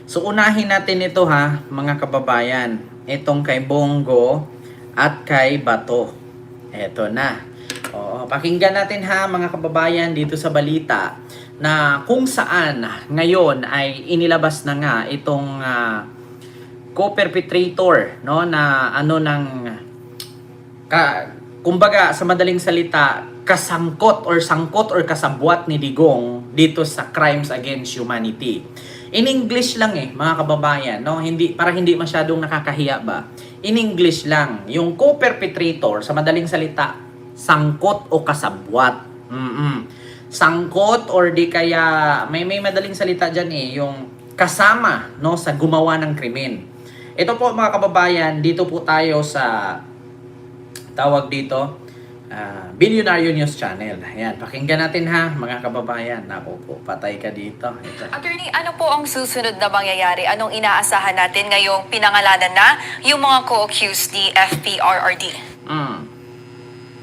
So unahin natin ito ha, mga kababayan. Itong kay Bongo at kay Bato. Eto na. Pakinggan natin ha mga kababayan dito sa balita na kung saan ngayon ay inilabas na nga itong co-perpetrator no na kumbaga sa madaling salita sangkot or kasabwat ni Digong dito sa crimes against humanity. In English lang mga kababayan, no? Hindi masyadong nakakahiya ba? In English lang, yung co-perpetrator sa madaling salita, sangkot o kasabwat. Sangkot or di kaya may madaling salita diyan yung kasama no sa gumawa ng krimen. Ito po mga kababayan, dito po tayo sa tawag dito Billionaire News Channel. Ayan, pakinggan natin ha, mga kababayan. Naku po, patay ka dito. Ito. Attorney, ano po ang susunod na mangyayari? Anong inaasahan natin ngayong pinangalanan na yung mga co-accused ni FPRRD?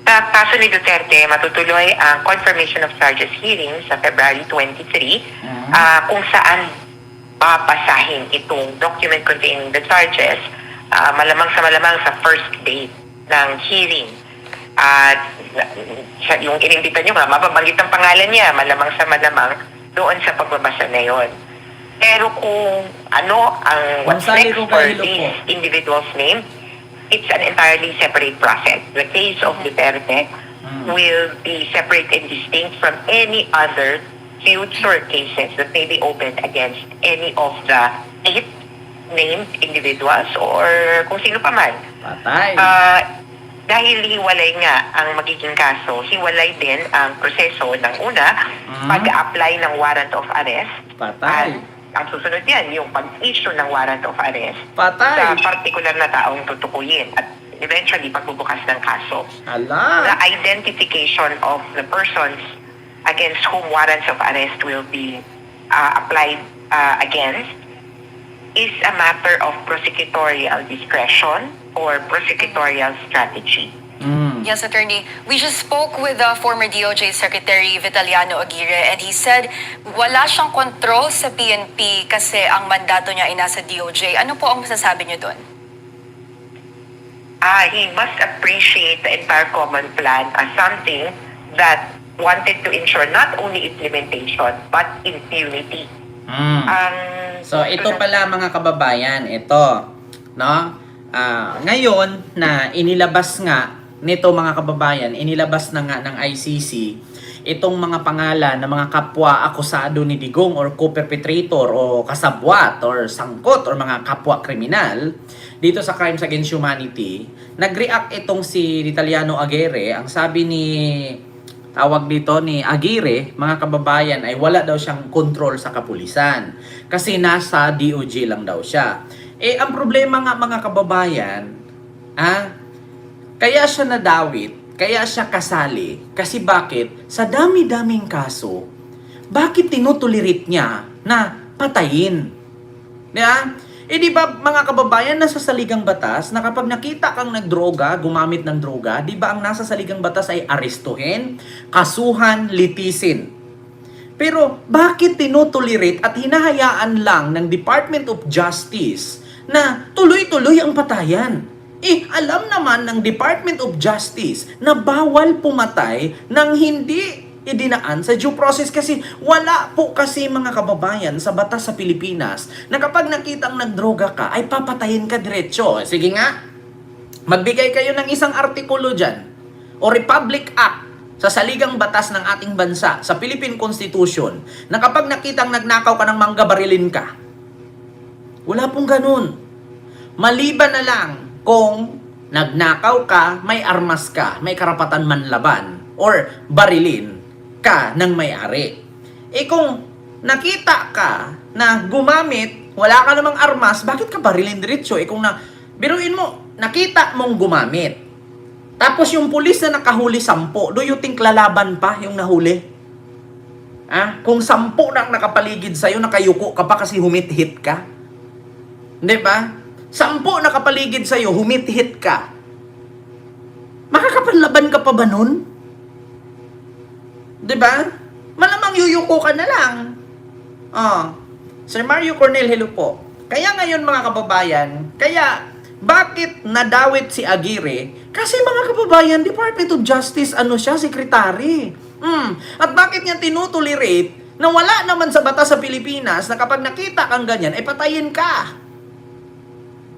Sa kaso ni Duterte, matutuloy ang confirmation of charges hearing sa February 23, kung saan papasahin itong document containing the charges, malamang sa first day ng hearing. At yung inimbita nyo, mababanggit ang pangalan niya, malamang doon sa pagbabasa na yon. Pero kung what's next for these individuals' name, it's an entirely separate process. The case of Duterte will be separate and distinct from any other future cases that may be opened against any of the 8 named individuals or kung sino pa man. Patay. Dahil hiwalay nga ang magiging kaso, hiwalay din ang proseso ng una, pag-apply ng warrant of arrest. Patay. At ang susunod yan, yung pag-issue ng warrant of arrest Patay. sa particular na taong tutukuyin at eventually pagbubukas ng kaso. Ala. The identification of the persons against whom warrants of arrest will be applied against is a matter of prosecutorial discretion or prosecutorial strategy. Yes, Attorney. We just spoke with the former DOJ Secretary Vitaliano Aguirre and he said wala siyang control sa PNP kasi ang mandato niya ay nasa DOJ. Ano po ang masasabi niyo doon? He must appreciate the entire common plan as something that wanted to ensure not only implementation but impunity. So ito pala mga kababayan, ito, no? Ngayon na inilabas nga nito mga kababayan, inilabas na nga ng ICC itong mga pangalan ng mga kapwa akusado ni Digong or co-perpetrator o kasabwat or sangkot or mga kapwa kriminal dito sa crimes against humanity. Nag-react itong si Vitaliano Aguirre. Ang sabi ni Aguirre, mga kababayan, ay wala daw siyang control sa kapulisan kasi nasa DOJ lang daw siya. Ang problema nga mga kababayan, kaya siya nadawit, kaya siya kasali, kasi bakit? Sa dami-daming kaso, bakit tinutulirit niya na patayin? Di ba mga kababayan, nasa saligang batas na kapag nakita kang nagdroga, gumamit ng droga, di ba ang nasa saligang batas ay arestuhin, kasuhan, litisin. Pero bakit tinutulirit at hinahayaan lang ng Department of Justice na tuloy-tuloy ang patayan? Alam naman ng Department of Justice na bawal pumatay ng hindi idinaan sa due process kasi wala po kasi mga kababayan sa batas sa Pilipinas na kapag nakitang nagdroga ka ay papatayin ka diretso. Sige nga, magbigay kayo ng isang artikulo dyan o Republic Act sa saligang batas ng ating bansa, sa Philippine Constitution, na kapag nakitang nagnakaw ka ng mangga, barilin ka. Wala pong ganun. Maliban na lang kung nagnakaw ka, may armas ka, may karapatan manlaban or barilin ka ng may-ari. Kung nakita ka na gumamit, wala ka namang armas, bakit ka barilin diretso? Biruin mo, nakita mong gumamit. Tapos yung pulis na nakahuli 10, do you think lalaban pa yung nahuli? Kung 10 na nakapaligid sa'yo, nakayuko ka pa kasi humit-hit ka. Hindi ba? 10 nakapaligid sa'yo, humit-hit ka. Makakapanlaban ka pa ba nun? Diba? Malamang yuyuko ka na lang. Sir Mario Cornel, hello po. Kaya ngayon mga kababayan, bakit nadawit si Aguirre? Kasi mga kababayan, Department of Justice, siya, sekretary. At bakit niya tinutolerate na wala naman sa batas sa Pilipinas na kapag nakita kang ganyan, ay patayin ka.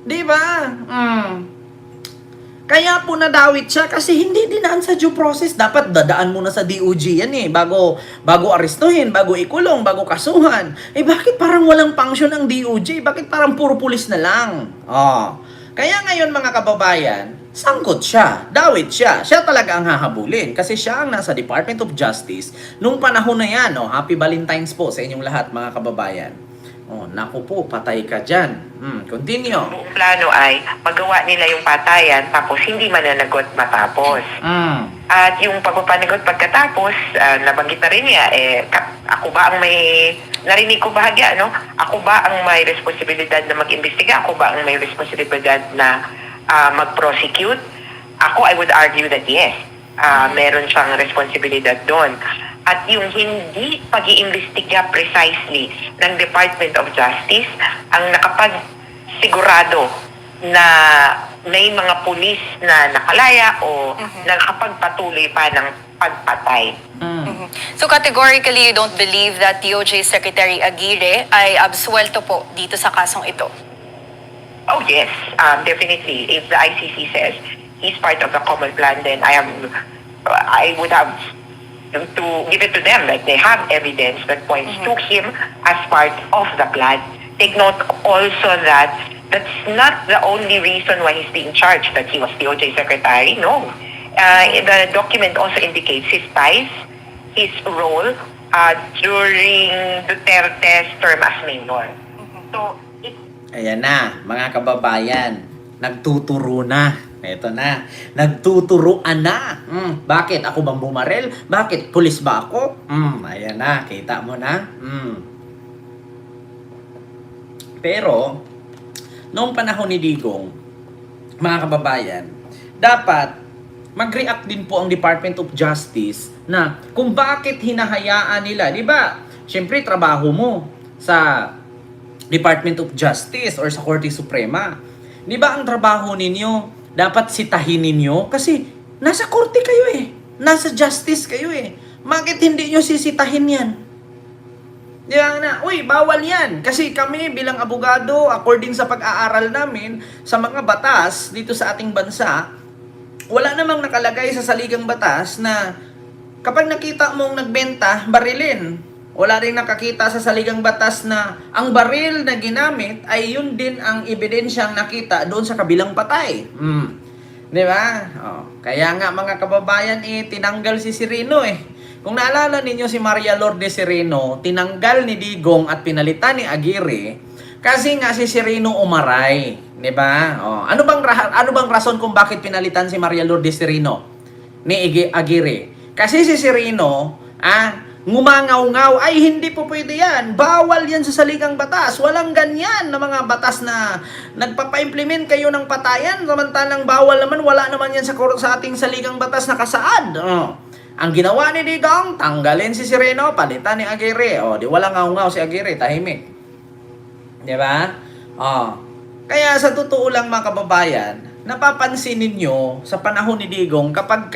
Di ba? Kaya po nadawit siya kasi hindi dinaan sa due process. Dapat dadaan muna sa DOJ yan bago arestuhin, bago ikulong, bago kasuhan. Bakit parang walang function ang DOJ? Bakit parang puro pulis na lang? Kaya ngayon mga kababayan, sangkot siya, dawit siya. Siya talaga ang hahabulin kasi siya ang nasa Department of Justice nung panahon na yan. Happy Valentine's po sa inyong lahat mga kababayan. Naku po, patay ka dyan. Continue. Buong plano ay magawa nila yung patayan tapos hindi mananagot matapos. At yung pagpapanagot pagkatapos, nabanggit na rin niya, ako ba ang may, narinig ko bahagya, Ako ba ang may responsibilidad na mag-imbestiga? Ako ba ang may responsibilidad na mag-prosecute? I would argue that yes, meron siyang responsibilidad doon. At yung hindi pag-iimbestiga precisely ng Department of Justice ang nakapagsigurado na may mga pulis na nakalaya o nakapagpatuloy pa ng pagpatay. So categorically, you don't believe that DOJ Secretary Aguirre ay absuelto po dito sa kasong ito? Oh yes, definitely. If the ICC says he's part of the common plan, then I would have to give it to them, like they have evidence that points to him as part of the plan. Take note also that that's not the only reason why he's being charged, that he was DOJ Secretary. No. The document also indicates his ties, his role during Duterte's term as mayor. So, Ayan na, mga kababayan. Nagtuturo na. Ito na. Nagtuturuan na. Bakit? Ako bang bumarel? Bakit? Pulis ba ako? Ayan na. Kita mo na. Pero, noong panahon ni Digong, mga kababayan, dapat mag-react din po ang Department of Justice na kung bakit hinahayaan nila. Di ba? Siyempre, trabaho mo sa Department of Justice or sa Korte Suprema. Di ba ang trabaho ninyo? Dapat sitahin ninyo kasi nasa korte kayo nasa justice kayo Bakit hindi nyo sisitahin yan? Di ba na, bawal yan. Kasi kami bilang abogado, according sa pag-aaral namin sa mga batas dito sa ating bansa, wala namang nakalagay sa saligang batas na kapag nakita mong nagbenta, barilin. Wala rin nakakita sa saligang batas na ang baril na ginamit ay yun din ang ebidensyang nakita doon sa kabilang patay. Di ba? Kaya nga mga kababayan, tinanggal si Sereno Kung naalala ninyo si Maria Lourdes Sereno, tinanggal ni Digong at pinalitan ni Aguirre kasi nga si Sereno umaray. Di ba? Ano bang rason kung bakit pinalitan si Maria Lourdes Sereno ni Aguirre? Kasi si Sereno, ngumangaw-ngaw, ay hindi po pwede yan. Bawal yan sa saligang batas. Walang ganyan na mga batas na nagpapa-implement kayo ng patayan. Samantalang bawal naman, wala naman yan sa ating saligang batas na kasaad. Ang ginawa ni Digong, tanggalin si Sereno, palitan ni Aguirre. Di walang ngaw-ngaw si Aguirre, tahimik. Di ba? Kaya sa totoo lang mga kababayan, napapansin ninyo sa panahon ni Digong kapag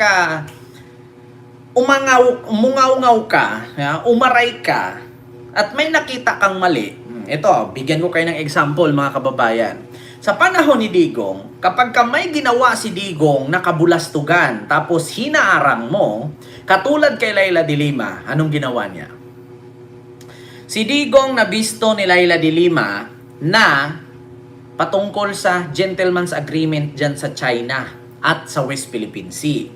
umangaw ka, umaray ka, at may nakita kang mali. Ito, bigyan ko kayo ng example mga kababayan. Sa panahon ni Digong, kapag may ginawa si Digong na kabulastugan, tapos hinaarang mo, katulad kay Leila de Lima, anong ginawa niya? Si Digong nabisto ni Leila de Lima na patungkol sa gentleman's agreement dyan sa China at sa West Philippine Sea.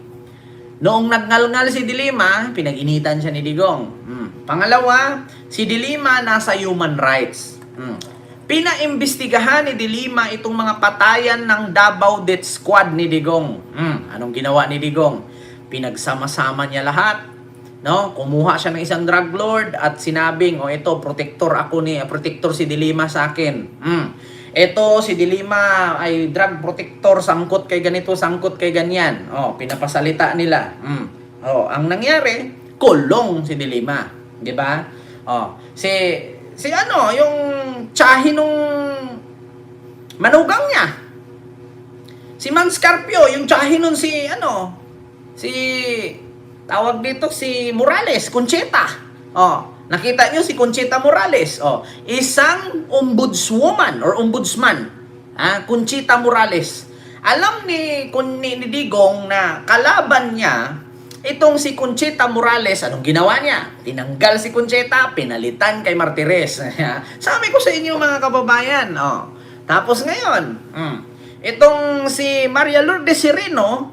Noong nagngal-ngal si De Lima, pinag-initan siya ni Digong. Pangalawa, si De Lima nasa human rights. Pinaimbestigahan ni De Lima itong mga patayan ng Davao Death Squad ni Digong. Anong ginawa ni Digong? Pinagsama-sama niya lahat. Kumuha siya ng isang drug lord at sinabing, ito, protector si De Lima sa akin. Ito, si De Lima ay drug protector, sangkot kay ganito, sangkot kay ganyan. Pinapasalita nila. Ang nangyari, kulong si De Lima. Di ba? si ano, yung tsahin nung manugang niya. Si Man Scarpio, yung tsahin nun si ano, si tawag dito si Morales, Concheta. Oh, nakita niyo si Concheta Morales. Oh, isang ombudswoman or ombudsman, Concheta Morales. Alam ni Digong na kalaban niya itong si Concheta Morales. Anong ginawa niya? Tinanggal si Concheta, pinalitan kay Martires. Sabi ko sa inyo mga kababayan. Oh. Tapos ngayon, itong si Maria Lourdes Sereno,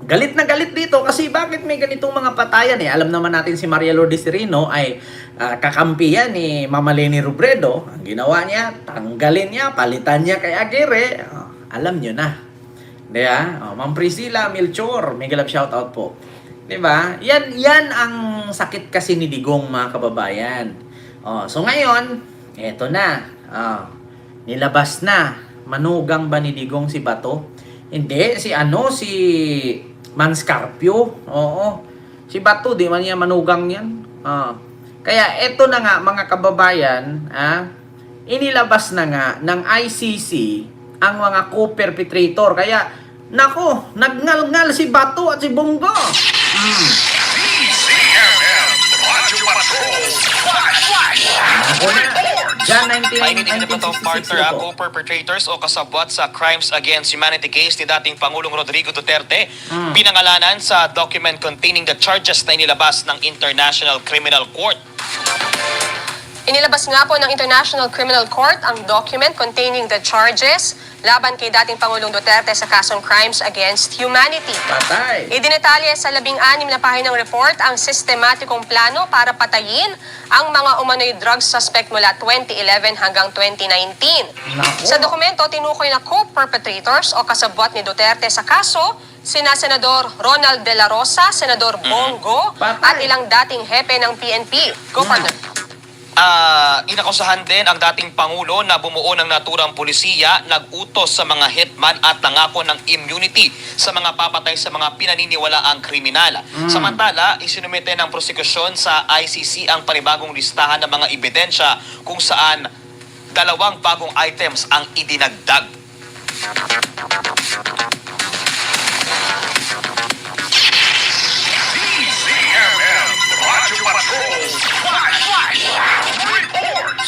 galit na galit dito kasi bakit may ganitong mga patayan eh. Alam naman natin si Maria Lourdes Sereno ay kakampi yan ni Mama Leni Robredo. Ang ginawa niya, tanggalin niya, palitan niya kay Aguirre. Alam nyo na. Diba? Ma'am Priscilla Melchor, mega love shoutout po. Diba? Yan ang sakit kasi ni Digong mga kababayan. So ngayon, eto na. Nilabas na. Manugang ba ni Digong si Bato? Hindi, si Man Scarpio. Oo. Si Bato, di man niya manugang yan. Kaya eto na nga mga kababayan, inilabas na nga ng ICC ang mga co-perpetrator. Kaya, nako, nagngal-ngal si Bato at si Bongo. DZMM Radyo Patrol Flash! Jan Ay hindi na ba itong 1966 partner ito. co-perpetrators o kasabwat sa Crimes Against Humanity case ni dating Pangulong Rodrigo Duterte, pinangalanan sa document containing the charges na inilabas ng International Criminal Court. Inilabas nga po ng International Criminal Court ang document containing the charges laban kay dating Pangulong Duterte sa kasong Crimes Against Humanity. Patay. Idinitalye sa 16 na pahinang report ang sistematikong plano para patayin ang mga umano'y drug suspect mula 2011 hanggang 2019. Nako. Sa dokumento, tinukoy na co-perpetrators o kasabwat ni Duterte sa kaso sina Senador Ronald De La Rosa, Senador Bongo, Patay. at ilang dating hepe ng PNP. Go, partner. Inakusahan din ang dating Pangulo na bumuo ng naturang pulisiya, nag-utos sa mga hitman at nangako ng immunity sa mga papatay sa mga pinaniniwalaang kriminal. Samantala, isinumite ng prosekusyon sa ICC ang panibagong listahan ng mga ebidensya kung saan 2 bagong items ang idinagdag. DZMM Radyo Patrol Flash! Report!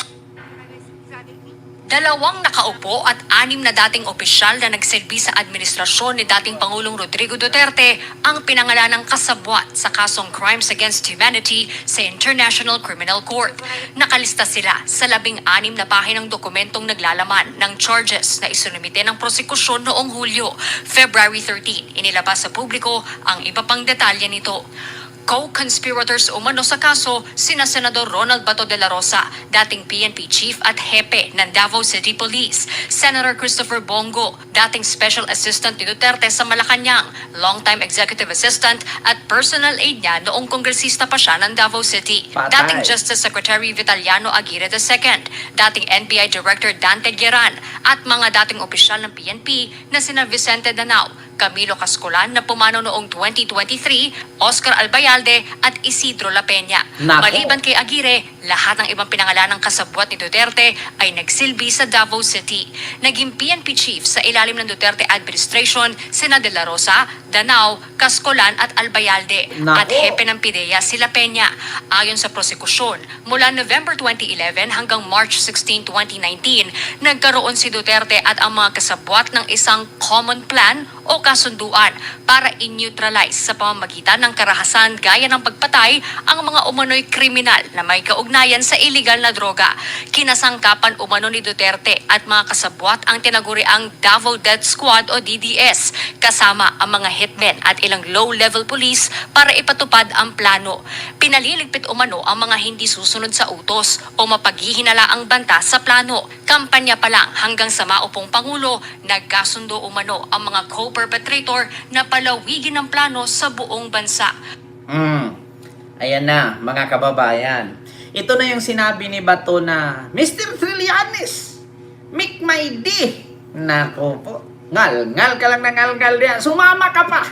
2 nakaupo at 6 na dating opisyal na nagsilbi sa administrasyon ni dating Pangulong Rodrigo Duterte ang pinangalanang kasabwat sa kasong Crimes Against Humanity sa International Criminal Court. Nakalista sila sa 16 na pahinang dokumentong naglalaman ng charges na isinumite ng prosekusyon noong Hulyo. February 13, inilabas sa publiko ang iba pang detalye nito. Co-conspirators umano sa kaso sina Senador Ronald Bato de la Rosa, dating PNP chief at hepe ng Davao City Police, Senator Christopher Bongo, dating special assistant ni Duterte sa Malacanang, longtime executive assistant at personal aide niya noong kongresista pa siya ng Davao City, Patay. dating Justice Secretary Vitaliano Aguirre II, dating NBI Director Dante Gueran at mga dating opisyal ng PNP na sina Vicente Danao, Camilo Cascolan na pumanaw noong 2023, Oscar Albayalde at Isidro La Peña. Nako. Maliban kay Aguirre, lahat ng ibang pinangalanang kasabwat ni Duterte ay nagsilbi sa Davao City. Naging PNP chief sa ilalim ng Duterte administration sina De La Rosa, Danao, Cascolan at Albayalde. Nako. At hepe ng PIDEA si La Peña. Ayon sa prosekusyon, mula November 2011 hanggang March 16, 2019, nagkaroon si Duterte at ang mga kasabwat ng isang common plan o kasunduan para i-neutralize sa pamamagitan ng karahasan gaya ng pagpatay ang mga umano'y kriminal na may kaugnayan sa illegal na droga. Kinasangkapan umano ni Duterte at mga kasabwat ang tinaguriang Davao Death Squad o DDS kasama ang mga hitmen at ilang low-level police para ipatupad ang plano. Pinaliligpit umano ang mga hindi susunod sa utos o mapaghihinala ang banta sa plano. Kampanya pa lang hanggang sa maupong Pangulo, nagkasundo umano ang mga co-perpetrator na palawigin ang plano sa buong bansa. Ayan na, mga kababayan. Ito na yung sinabi ni Bato na, Mr. Trillanes, make my day. Nako po, ngal ka lang na ngal diyan. Sumama ka pa.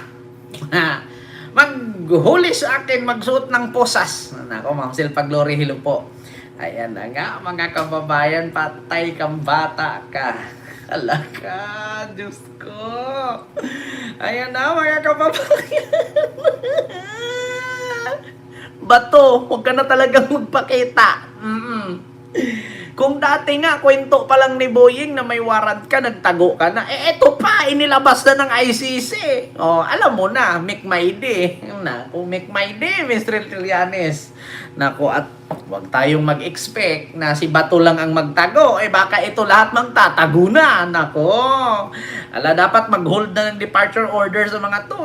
Maghuli sa akin, magsuot ng posas. Nako, Ma'am Silpa Glory, hello po. Ayan na nga, mga kababayan, patay kang bata ka. Alaka, Diyos ko. Ayan na, mga kababayan. Bato, huwag ka na talagang magpakita. Kung dati nga, kwento pa lang ni Boying na may warrant ka, nagtago ka na. Eto pa, inilabas na ng ICC. Alam mo na, make my day. Naku, make my day, Mr. Trillanes. Naku, at huwag tayong mag-expect na si Bato lang ang magtago. Baka ito lahat magtatago na. Naku. Dapat mag-hold na ng departure order sa mga to